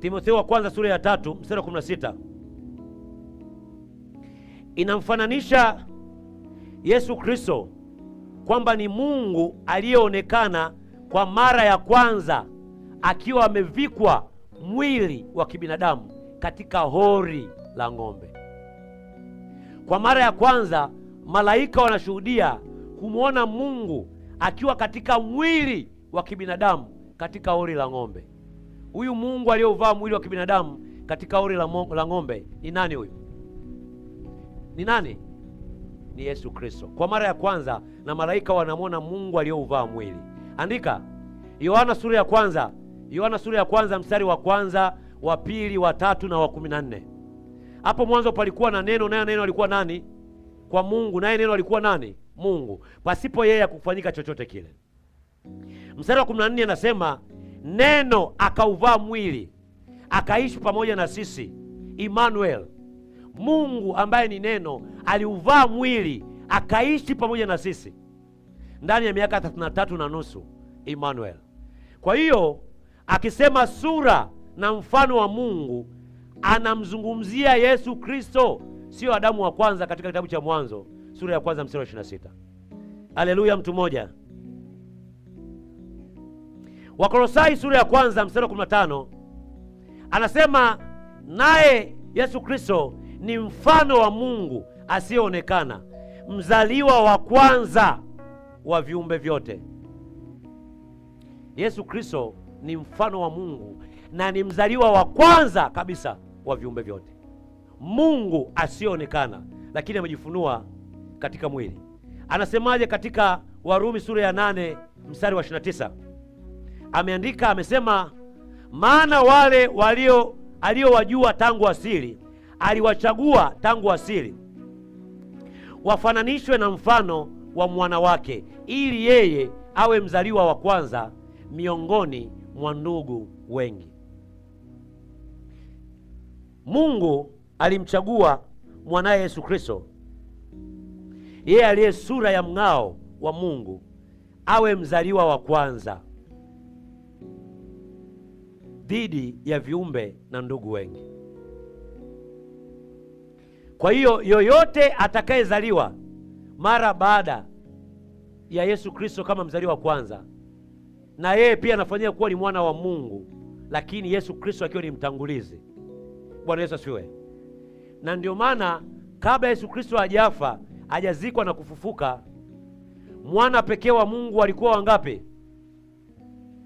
Timotheo wa kwanza sura ya 3 mstari wa 16 inamfananisha Yesu Kristo kwamba ni Mungu aliyeonekana kwa mara ya kwanza akiwa amevikwa mwili wa kibinadamu katika hori la ng'ombe. Kwa mara ya kwanza malaika wanashuhudia kumwona Mungu akiwa katika mwili wa kibinadamu katika hori la ng'ombe. Huyu Mungu aliyovaa mwili wa kibinadamu katika hori la ng'ombe ni nani huyu? Ni nani? Ni Yesu Kristo. Kwa mara ya kwanza na malaika wanamwona Mungu aliyovaa mwili. Andika Yohana sura ya kwanza mstari wa kwanza, wa pili, wa 3 na wa 14. Hapo mwanzo palikuwa na neno, naye neno alikuwa nani? Kwa Mungu, naye neno alikuwa nani? Mungu. Pasipo yeye hakufanyika chochote kile. Mstari wa 14 anasema neno akauvaa mwili akaishi pamoja na sisi. Emmanuel, Mungu ambaye ni neno aliuvaa mwili akaishi pamoja na sisi ndani ya miaka 33 na nusu. Emmanuel. Kwa hiyo akisema sura na mfano wa Mungu anamzungumzia Yesu Kristo, sio Adamu wa kwanza katika kitabu cha Mwanzo sura ya kwanza mstari wa 26. Haleluya, mtu mmoja. Wakolosai sura ya kwanza mstari wa 15 anasema naye Yesu Kristo ni mfano wa Mungu asiyeonekana, mzaliwa wa kwanza wa viumbe vyote. Yesu Kristo ni mfano wa Mungu na ni mzaliwa wa kwanza kabisa wa viumbe vyote. Mungu asiyeonekana, lakini amejifunua katika mwili. Anasemaje katika Warumi sura ya 8 mstari wa 29? Ameandika, amesema maana wale aliowajua tangu asili aliwachagua tangu asili wafananishwe na mfano wa mwana wake, ili yeye awe mzaliwa wa kwanza miongoni mwa ndugu wengi. Mungu alimchagua mwanaye Yesu Kristo, yeye aliye sura ya mng'ao wa Mungu, awe mzaliwa wa kwanza dhidi ya viumbe na ndugu wengi. Kwa hiyo yoyote atakayezaliwa mara baada ya Yesu Kristo kama mzaliwa wa kwanza, na yeye pia anafanyika kuwa ni mwana wa Mungu, lakini Yesu Kristo akiwa ni mtangulizi. Bwana Yesu asifiwe. Na ndio maana kabla Yesu Kristo hajafa, hajazikwa na kufufuka, mwana pekee wa Mungu alikuwa wangapi?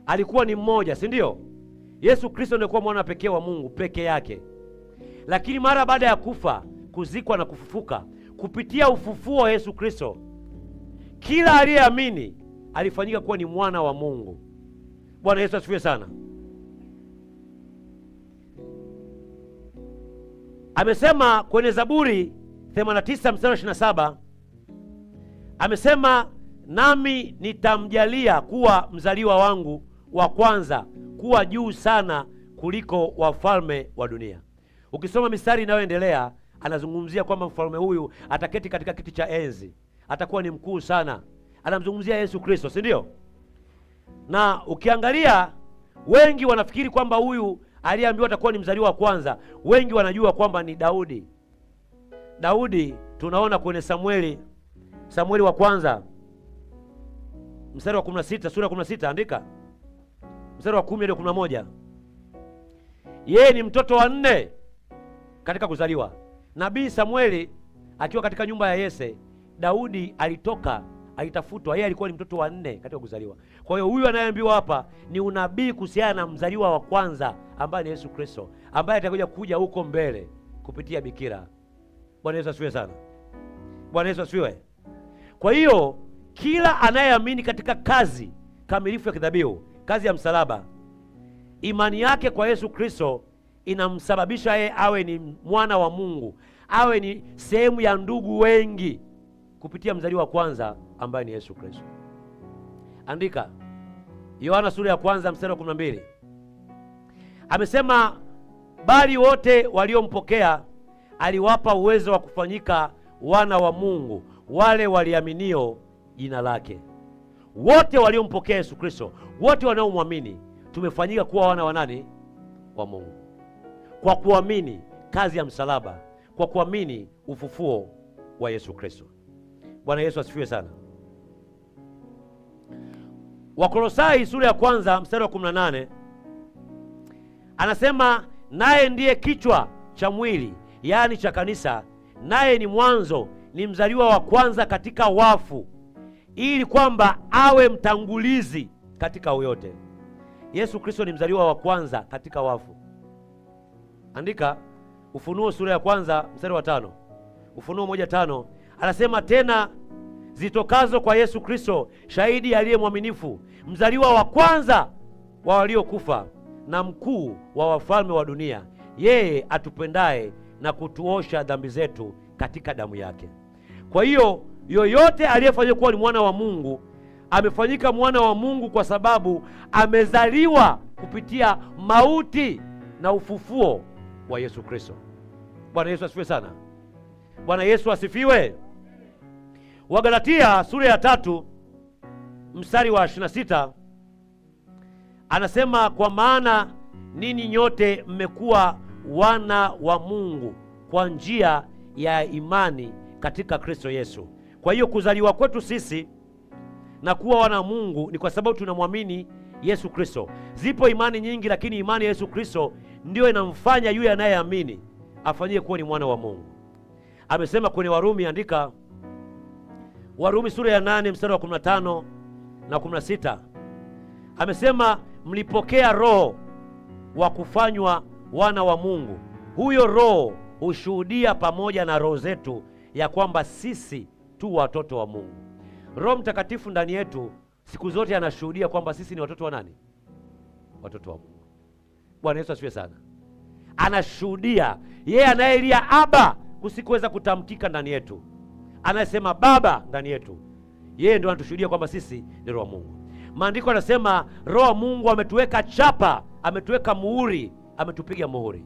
Alikuwa ni mmoja, si ndio? Yesu Kristo ndiye kuwa mwana pekee wa Mungu peke yake. Lakini mara baada ya kufa, kuzikwa na kufufuka, kupitia ufufuo wa Yesu Kristo, kila aliyeamini alifanyika kuwa ni mwana wa Mungu. Bwana Yesu asifiwe sana. Amesema kwenye Zaburi 89 mstari 27, amesema nami nitamjalia kuwa mzaliwa wangu wa kwanza kuwa juu sana kuliko wafalme wa dunia. Ukisoma mistari inayoendelea, anazungumzia kwamba mfalme huyu ataketi katika kiti cha enzi, atakuwa ni mkuu sana. Anamzungumzia Yesu Kristo, si ndio? Na ukiangalia, wengi wanafikiri kwamba huyu aliyeambiwa atakuwa ni mzaliwa wa kwanza, wengi wanajua kwamba ni Daudi. Daudi tunaona kwenye Samueli wa kwanza mstari wa 16, sura ya 16, andika mstari wa 10 hadi 11. Yeye ni mtoto wa 4 katika kuzaliwa. Nabii Samueli akiwa katika nyumba ya Yese, Daudi alitafutwa, yeye alikuwa ni mtoto wa 4 katika kuzaliwa. Kwa hiyo huyu anayeambiwa hapa ni unabii kuhusiana na mzaliwa wa kwanza ambaye ni Yesu Kristo, ambaye atakuja kuja huko mbele kupitia bikira. Bwana Yesu asifiwe sana. Bwana Yesu asifiwe. Kwa hiyo kila anayeamini katika kazi kamilifu ya kidhabihu, kazi ya msalaba, imani yake kwa Yesu Kristo inamsababisha yeye awe ni mwana wa Mungu, awe ni sehemu ya ndugu wengi kupitia mzaliwa wa kwanza ambaye ni Yesu Kristo. Andika Yohana sura ya kwanza mstari wa 12. Amesema bali wote waliompokea aliwapa uwezo wa kufanyika wana wa Mungu, wale waliaminio jina lake. Wote waliompokea Yesu Kristo, wote wanaomwamini tumefanyika kuwa wana wa nani? Wa Mungu. kwa kuamini kazi ya msalaba, kwa kuamini ufufuo wa Yesu Kristo. Bwana Yesu asifiwe sana. Wakolosai sura ya kwanza mstari wa 18 anasema, naye ndiye kichwa cha mwili, yaani cha kanisa, naye ni mwanzo, ni mzaliwa wa kwanza katika wafu, ili kwamba awe mtangulizi katika yote. Yesu Kristo ni mzaliwa wa kwanza katika wafu. Andika Ufunuo sura ya kwanza mstari wa 5. Ufunuo 1:5 anasema, tena zitokazo kwa Yesu Kristo, shahidi aliye mwaminifu, mzaliwa wa kwanza wa waliokufa, na mkuu wa wafalme wa dunia, yeye atupendaye na kutuosha dhambi zetu katika damu yake. Kwa hiyo yoyote aliyefanywa kuwa ni mwana wa Mungu amefanyika mwana wa Mungu kwa sababu amezaliwa kupitia mauti na ufufuo wa Yesu Kristo. Bwana Yesu asifiwe sana. Bwana Yesu asifiwe. Wagalatia sura ya 3 mstari wa 26 anasema, kwa maana ninyi nyote mmekuwa wana wa Mungu kwa njia ya imani katika Kristo Yesu. Kwa hiyo kuzaliwa kwetu sisi na kuwa wana wa Mungu ni kwa sababu tunamwamini Yesu Kristo. Zipo imani nyingi, lakini imani ya Yesu Kristo ndio inamfanya yule anayeamini afanyie kuwa ni mwana wa Mungu. Amesema kwenye Warumi, andika Warumi sura ya 8 mstari wa 15 na 16. Amesema, mlipokea roho wa kufanywa wana wa Mungu. Huyo roho hushuhudia pamoja na roho zetu ya kwamba sisi tu watoto wa Mungu. Roho Mtakatifu ndani yetu siku zote anashuhudia kwamba sisi ni watoto wa nani? Watoto wa Mungu. Bwana Yesu asifiwe sana. Anashuhudia, yeye anayelia Aba kusikuweza kutamkika ndani yetu, anasema Baba ndani yetu, yeye ndio anatushuhudia kwamba sisi ni roho wa Mungu. Maandiko yanasema roho wa Mungu ametuweka chapa, ametuweka muhuri, ametupiga muhuri.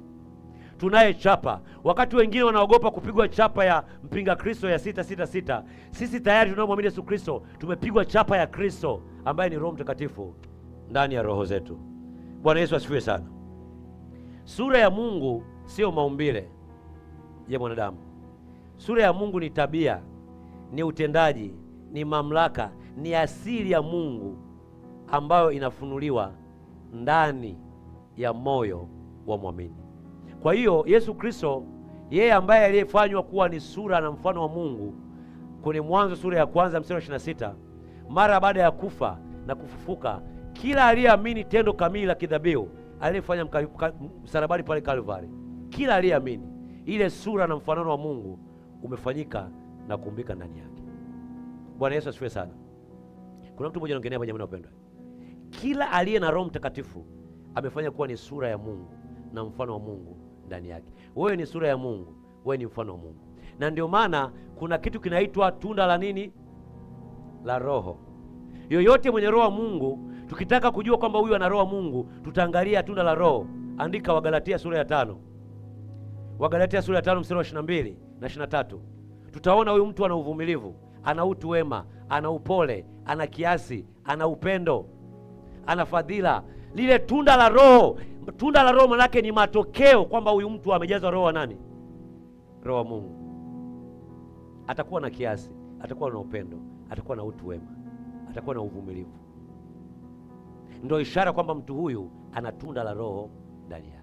Tunaye chapa. Wakati wengine wanaogopa kupigwa chapa ya mpinga Kristo ya 666, sisi tayari tunaomwamini Yesu Kristo tumepigwa chapa ya Kristo ambaye ni Roho Mtakatifu ndani ya roho zetu. Bwana Yesu asifiwe sana. Sura ya Mungu sio maumbile ya mwanadamu. Sura ya Mungu ni tabia, ni utendaji, ni mamlaka, ni asili ya Mungu ambayo inafunuliwa ndani ya moyo wa mwamini. Kwa hiyo Yesu Kristo, yeye ambaye aliyefanywa kuwa ni sura na mfano wa Mungu, kwenye Mwanzo sura ya kwanza mstari wa 26, mara baada ya kufa na kufufuka, kila aliyeamini tendo kamili la kidhabihu aliyefanya msalabani pale Kalvari, kila aliyeamini, ile sura na mfanano wa Mungu umefanyika na kuumbika ndani yake. Bwana Yesu asifiwe sana. Kuna mtu mmoja anaongelea jamani wapendwa, kila aliye na Roho Mtakatifu amefanya kuwa ni sura ya Mungu na mfano wa Mungu ndani yake. Wewe ni sura ya Mungu, wewe ni mfano wa Mungu. Na ndio maana kuna kitu kinaitwa tunda la nini? La Roho. Yoyote mwenye Roho wa Mungu, tukitaka kujua kwamba huyu ana Roho wa Mungu, tutaangalia tunda la Roho. Andika Wagalatia sura ya 5. Wagalatia sura ya 5 mstari wa 22 na 23. Tutaona huyu mtu ana uvumilivu, ana utu wema, ana upole, ana kiasi, ana upendo, ana fadhila. Lile tunda la Roho, tunda la Roho manake ni matokeo kwamba huyu mtu amejazwa Roho wa nani? Roho wa Mungu. Atakuwa na kiasi, atakuwa na upendo, atakuwa na utu wema, atakuwa na uvumilivu. Ndio ishara kwamba mtu huyu ana tunda la Roho ndani yake.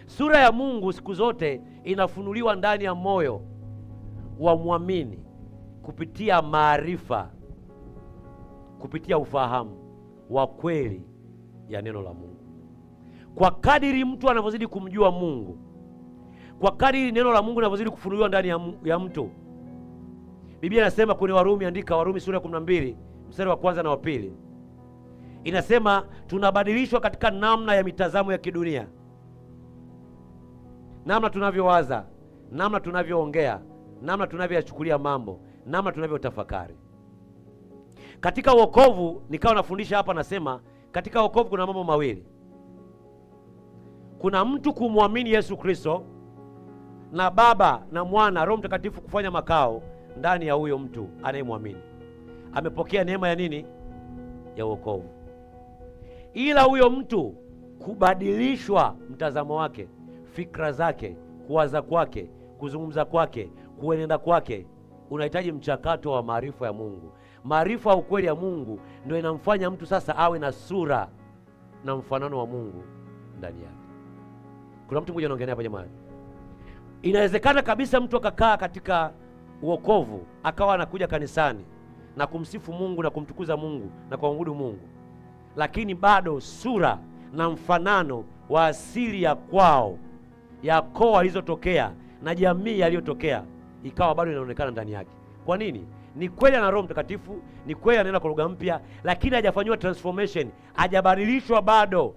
Sura ya Mungu siku zote inafunuliwa ndani ya moyo wa mwamini kupitia maarifa, kupitia ufahamu wa kweli ya neno la Mungu. Kwa kadiri mtu anavyozidi kumjua Mungu, kwa kadiri neno la Mungu linavyozidi kufunuliwa ndani ya mtu, Biblia inasema kwenye Warumi, andika Warumi sura ya 12 mstari wa kwanza na wa pili, inasema tunabadilishwa katika namna ya mitazamo ya kidunia, namna tunavyowaza, namna tunavyoongea, namna tunavyoyachukulia mambo, namna tunavyotafakari. Katika wokovu, nikawa nafundisha hapa, nasema katika wokovu kuna mambo mawili. Kuna mtu kumwamini Yesu Kristo na Baba na Mwana Roho Mtakatifu kufanya makao ndani ya huyo mtu anayemwamini. Amepokea neema ya nini? Ya wokovu. Ila huyo mtu kubadilishwa mtazamo wake, fikra zake, kuwaza kwake, kuzungumza kwake, kuenenda kwake, unahitaji mchakato wa maarifa ya Mungu. Maarifa ya ukweli ya Mungu ndio inamfanya mtu sasa awe na sura na mfanano wa Mungu ndani yake. Kuna mtu mmoja anaongelea hapa jamani. Inawezekana kabisa mtu akakaa katika uokovu, akawa anakuja kanisani na kumsifu Mungu na kumtukuza Mungu na kuabudu Mungu, lakini bado sura na mfanano wa asili ya kwao, ya koo alizotokea na jamii aliyotokea ikawa bado inaonekana ndani yake. Kwa nini? Ni kweli ana Roho Mtakatifu, ni kweli anaenda kwa lugha mpya, lakini hajafanywa transformation, hajabadilishwa bado.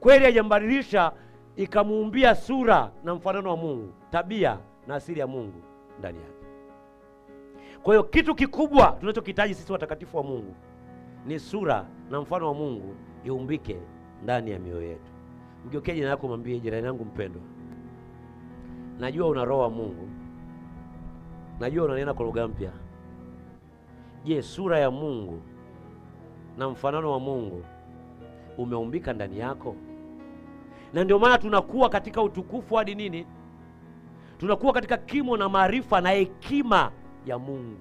Kweli hajambadilisha ikamuumbia sura na mfanano wa Mungu, tabia na asili ya Mungu ndani yake. Kwa hiyo kitu kikubwa tunachokihitaji sisi watakatifu wa Mungu ni sura na mfano wa Mungu iumbike ndani ya mioyo yetu. Mgeukie jirani yako, mwambie, jirani yangu mpendwa, najua una Roho wa Mungu, najua unanena kwa lugha mpya. Je, sura ya Mungu na mfanano wa Mungu umeumbika ndani yako? Na ndio maana tunakuwa katika utukufu hadi nini? Tunakuwa katika kimo na maarifa na hekima ya Mungu.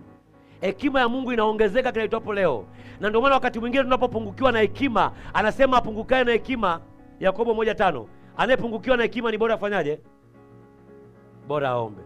Hekima ya Mungu inaongezeka kila itwapo leo. Na ndio maana wakati mwingine tunapopungukiwa na hekima, anasema apungukae na hekima, Yakobo 1:5. Anayepungukiwa na hekima ni bora afanyaje? Bora aombe.